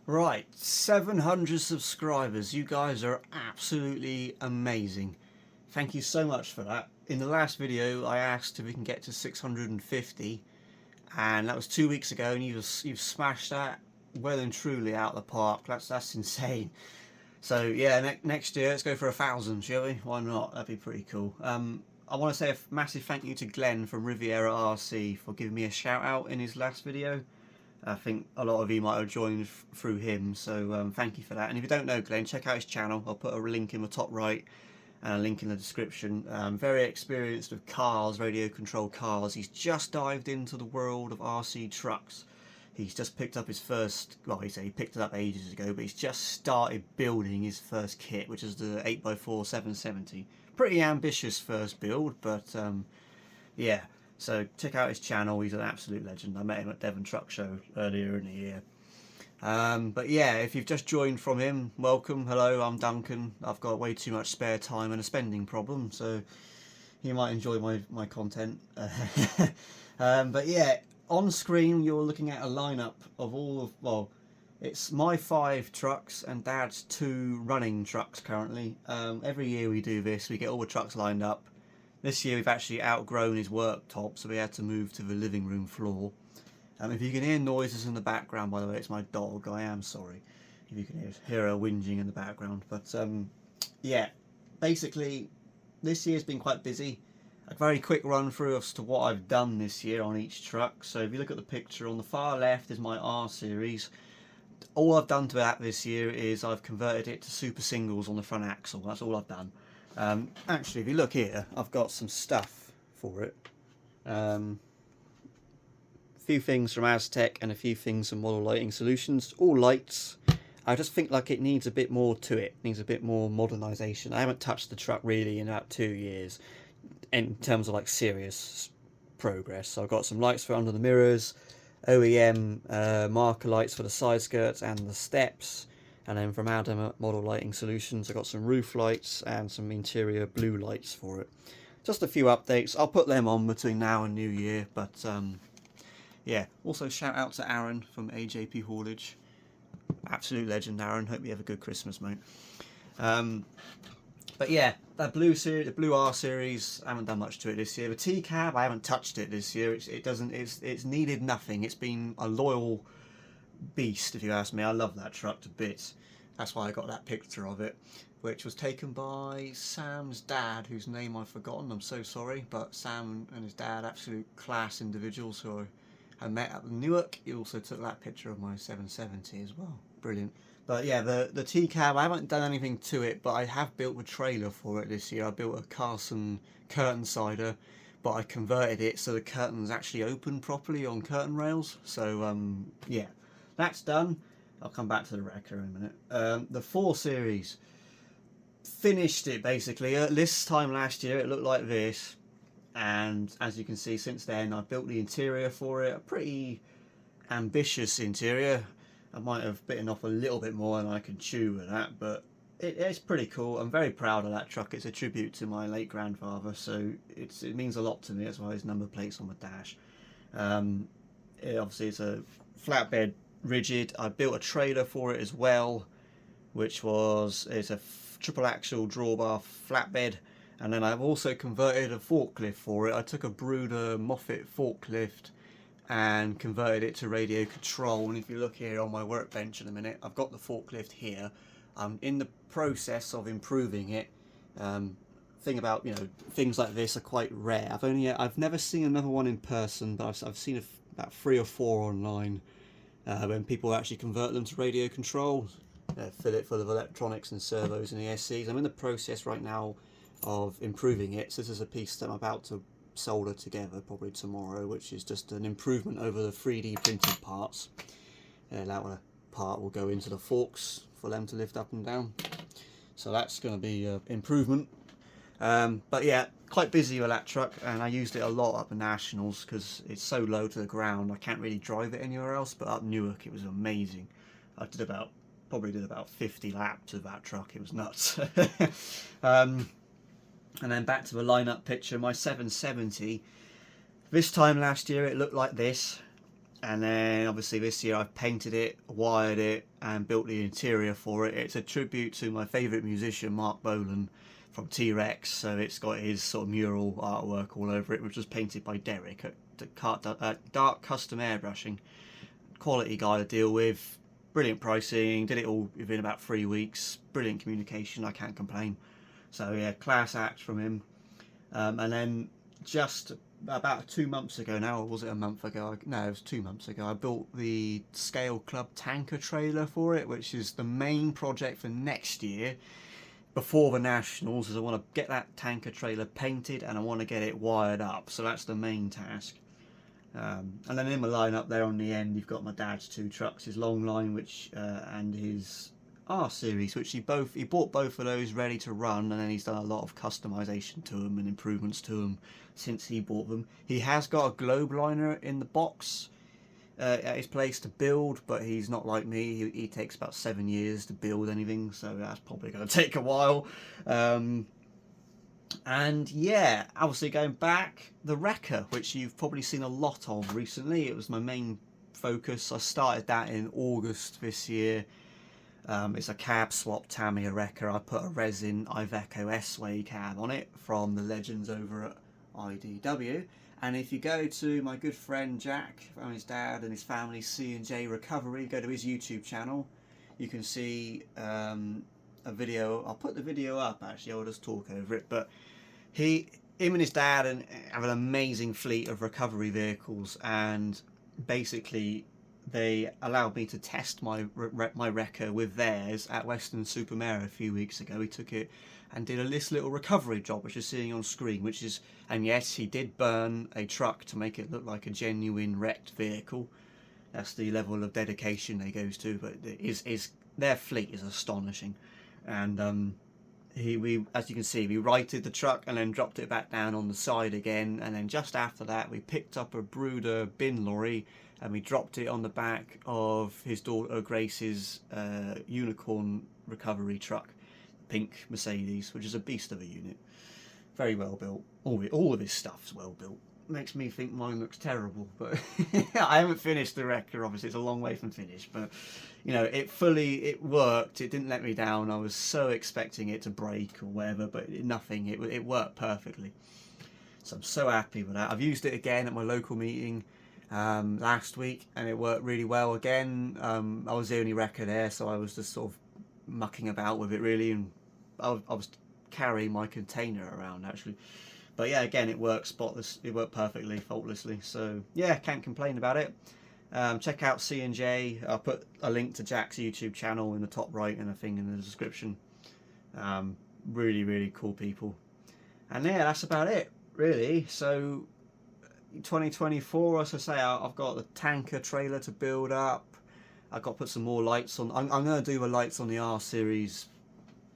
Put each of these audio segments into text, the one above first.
Right, 700 subscribers. You guys are absolutely amazing. Thank you so much for that. In the last video, I asked if we can get to 650, and that was 2 weeks ago, and you've smashed that well and truly out of the park. That's insane. So yeah, next year let's go for 1,000, shall we? Why not? That'd be pretty cool. I want to say a massive thank you to Glenn from Riviera RC for giving me a shout out in his last video. I think a lot of you might have joined through him, so thank you for that. And if you don't know Glenn, check out his channel. I'll put a link in the top right and a link in the description. Very experienced with cars, radio control cars. He's just dived into the world of RC trucks. He's just picked up his first, well, he picked it up ages ago, but he's just started building his first kit, which is the 8x4 770. Pretty ambitious first build, but yeah. So check out his channel. He's an absolute legend. I met him at Devon Truck Show earlier in the year. But yeah, if you've just joined from him, welcome. Hello, I'm Duncan. I've got way too much spare time and a spending problem, so you might enjoy my content. But yeah, on screen you're looking at a lineup of all of, well, it's my 5 trucks and Dad's 2 running trucks currently. Every year we do this, we get all the trucks lined up. This year we've actually outgrown his worktop, so we had to move to the living room floor. If you can hear noises in the background, by the way, it's my dog. I am sorry if you can hear her whinging in the background. But yeah, basically this year's been quite busy. A very quick run through as to what I've done this year on each truck. So if you look at the picture on the far left is my R series. All I've done to that this year is I've converted it to super singles on the front axle. That's all I've done. Actually, if you look here, I've got some stuff for it. A few things from Aztec and a few things from Model Lighting Solutions. All lights. I just think like it needs a bit more to it. It needs a bit more modernisation. I haven't touched the truck really in about 2 years in terms of like serious progress. So I've got some lights for under the mirrors, OEM marker lights for the side skirts and the steps. And then from Adam at Model Lighting Solutions, I got some roof lights and some interior blue lights for it. Just a few updates. I'll put them on between now and New Year. But yeah, also shout out to Aaron from AJP Haulage. Absolute legend, Aaron. Hope you have a good Christmas, mate. But yeah, that blue series, the blue R series, I haven't done much to it this year. The T-Cab, I haven't touched it this year. It's needed nothing. It's been a loyal beast, if you ask me. I love that truck to bits. That's why I got that picture of it, which was taken by Sam's dad, whose name I've forgotten. I'm so sorry, but Sam and his dad, absolute class individuals who I met at Newark. He also took that picture of my 770 as well. Brilliant. But yeah, the T-Cab, I haven't done anything to it, but I have built a trailer for it this year. I built a Carson curtain sider, but I converted it so the curtains actually open properly on curtain rails. So yeah, that's done. I'll come back to the wrecker in a minute. The 4 Series, finished it basically. This time last year it looked like this, and as you can see since then I've built the interior for it. A pretty ambitious interior. I might have bitten off a little bit more than I can chew with that, but it's pretty cool. I'm very proud of that truck. It's a tribute to my late grandfather, so it means a lot to me. That's why his number plate's on the dash. Obviously it's a flatbed rigid. I built a trailer for it as well, which it's a triple axle drawbar flatbed, and then I've also converted a forklift for it. I took a Bruder Moffett forklift and converted it to radio control, and if you look here on my workbench in a minute, I've got the forklift here. I'm in the process of improving it. Thing about, things like this are quite rare. I've never seen another one in person, but I've seen about 3 or 4 online when people actually convert them to radio control, fill it full of electronics and servos and ESCs. I'm in the process right now of improving it. So this is a piece that I'm about to solder together probably tomorrow, which is just an improvement over the 3D printed parts. That part will go into the forks for them to lift up and down. So that's going to be an improvement. But yeah, quite busy with that truck, and I used it a lot up in Nationals because it's so low to the ground. I can't really drive it anywhere else, but up Newark it was amazing. I probably did about 50 laps of that truck. It was nuts. And then back to the lineup picture, my 770. This time last year it looked like this, And then obviously this year I've painted it, wired it, and built the interior for it. It's a tribute to my favourite musician, Mark Bolan from T-Rex. So it's got his sort of mural artwork all over it, which was painted by Derek at Dark Custom Airbrushing. Quality guy to deal with, brilliant pricing, did it all within about 3 weeks, brilliant communication, I can't complain. So yeah, class act from him. And then just about 2 months ago now, or was it a month ago? No, it was 2 months ago. I built the Scale Club tanker trailer for it, which is the main project for next year before the Nationals, as I want to get that tanker trailer painted and I want to get it wired up. So that's the main task. And then in my lineup there on the end, you've got my dad's 2 trucks, his Longline, which and his R series, which he bought both of those ready to run, and then he's done a lot of customization to them and improvements to them since he bought them. He has got a globe liner in the box at his place to build, but he's not like me. He takes about 7 years to build anything, so that's probably going to take a while. And yeah, obviously going back, the Wrecker, which you've probably seen a lot of recently. It was my main focus. I started that in August this year. It's a cab swap Tamiya Wrecker. I put a resin Iveco S-Way cab on it from the legends over at IDW. And if you go to my good friend Jack and his dad and his family, C&J Recovery, go to his YouTube channel, you can see a video. I'll put the video up actually, I'll just talk over it, but him and his dad have an amazing fleet of recovery vehicles, and basically they allowed me to test my Wrecker with theirs at Weston-super-Mare a few weeks ago. He took it and did this little recovery job, which you're seeing on screen, which is, and yes, he did burn a truck to make it look like a genuine wrecked vehicle. That's the level of dedication they goes to, but their fleet is astonishing. And as you can see, we righted the truck and then dropped it back down on the side again, and then just after that we picked up a Bruder bin lorry and we dropped it on the back of his daughter Grace's Unicorn recovery truck, pink Mercedes, which is a beast of a unit. Very well built. All of his stuff's well built. Makes me think mine looks terrible, but I haven't finished the Wrecker, obviously it's a long way from finished, but you know, it worked. It didn't let me down. I was so expecting it to break or whatever, but nothing. It worked perfectly, so I'm so happy with that. I've used it again at my local meeting last week, and it worked really well again. I was the only Wrecker there, so I was just sort of mucking about with it really, and I was carrying my container around actually. But yeah, again, it worked spotless. It worked perfectly, faultlessly. So yeah, can't complain about it. Check out C&J. I'll put a link to Jack's YouTube channel in the top right and a thing in the description. Really, really cool people. And yeah, that's about it, really. So 2024, as I say, I've got the tanker trailer to build up. I've got to put some more lights on. I'm going to do the lights on the R series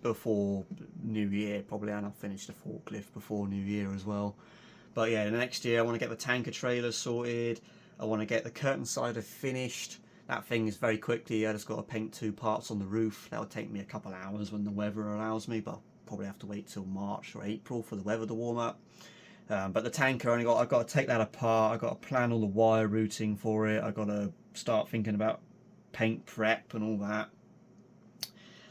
before New Year probably, and I'll finish the forklift before New Year as well. But yeah, next year I want to get the tanker trailer sorted. I want to get the curtain sider finished. That thing is very quickly. I just got to paint 2 parts on the roof. That'll take me a couple hours when the weather allows me, but I'll probably have to wait till March or April for the weather to warm up. But the tanker, I've got to take that apart. I've got to plan all the wire routing for it. I've got to start thinking about paint prep and all that.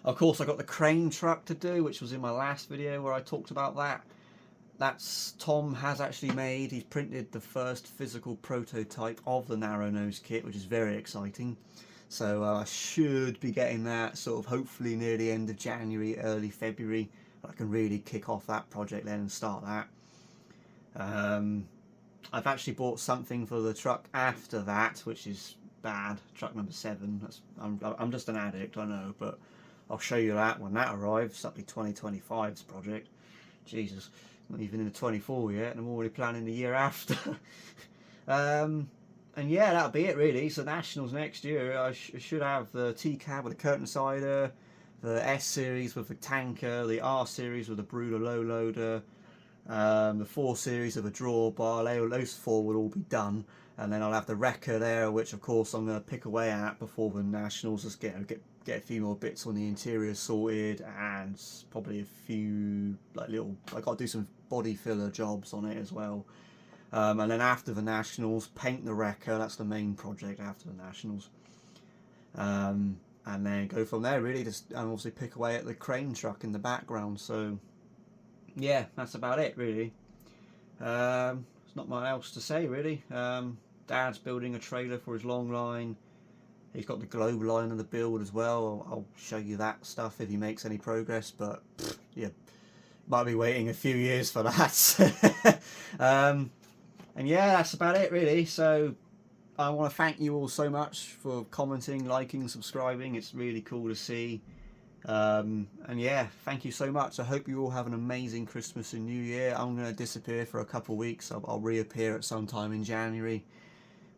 Of course, I got the crane truck to do, which was in my last video where I talked about that. That's Tom has actually made. He's printed the first physical prototype of the narrow nose kit, which is very exciting. So I should be getting that sort of hopefully near the end of January, early February. I can really kick off that project then and start that. I've actually bought something for the truck after that, which is bad. Truck number 7. I'm just an addict, I know, but I'll show you that when that arrives. That'll be 2025's project. Jesus, not even in the 24 yet, and I'm already planning the year after. And yeah, that'll be it really. So Nationals next year, I should have the T-cab with the curtain sider, the S series with the tanker, the R series with the Bruder low loader, the 4 series of a drawbar. Those 4 will all be done, and then I'll have the Wrecker there, which of course I'm going to pick away at before the Nationals. Just get a few more bits on the interior sorted, and probably a few like little. I got to do some body filler jobs on it as well. And then after the Nationals, paint the Wrecker. That's the main project after the Nationals. And then go from there, really, just and obviously pick away at the crane truck in the background. So yeah, that's about it, really. There's not much else to say, really. Dad's building a trailer for his long line. He's got the globe line of the build as well. I'll show you that stuff if he makes any progress, but yeah, might be waiting a few years for that. And yeah, that's about it, really. So I want to thank you all so much for commenting, liking, subscribing. It's really cool to see. And yeah, thank you so much. I hope you all have an amazing Christmas and New Year. I'm going to disappear for a couple of weeks. I'll reappear at some time in January.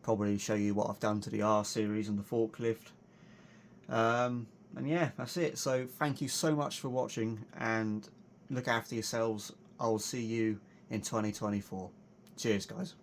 Probably show you what I've done to the R series and the forklift. And yeah, that's it. So thank you so much for watching, and look after yourselves. I'll see you in 2024. Cheers, guys.